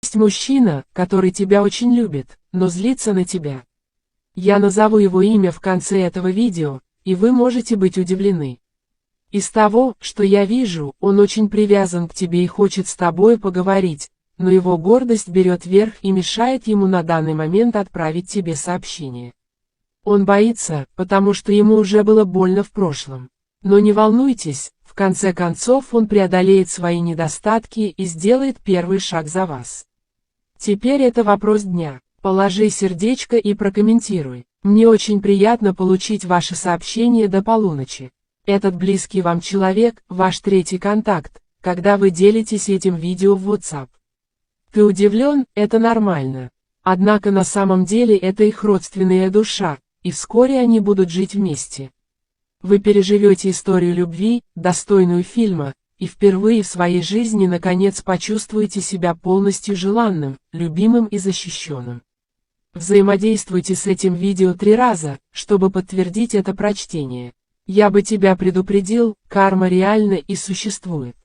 Есть мужчина, который тебя очень любит, но злится на тебя. Я назову его имя в конце этого видео, и вы можете быть удивлены. Из того, что я вижу, он очень привязан к тебе и хочет с тобой поговорить, но его гордость берет верх и мешает ему на данный момент отправить тебе сообщение. Он боится, потому что ему уже было больно в прошлом. Но не волнуйтесь, в конце концов он преодолеет свои недостатки и сделает первый шаг за вас. Теперь это вопрос дня. Положи сердечко и прокомментируй. Мне очень приятно получить ваше сообщение до полуночи. Этот близкий вам человек – ваш третий контакт, когда вы делитесь этим видео в WhatsApp. Ты удивлен? Это нормально. Однако на самом деле это их родственная душа, и вскоре они будут жить вместе. Вы переживете историю любви, достойную фильма, и впервые в своей жизни наконец почувствуете себя полностью желанным, любимым и защищенным. Взаимодействуйте с этим видео 3 раза, чтобы подтвердить это прочтение. Я бы тебя предупредил, карма реальна и существует.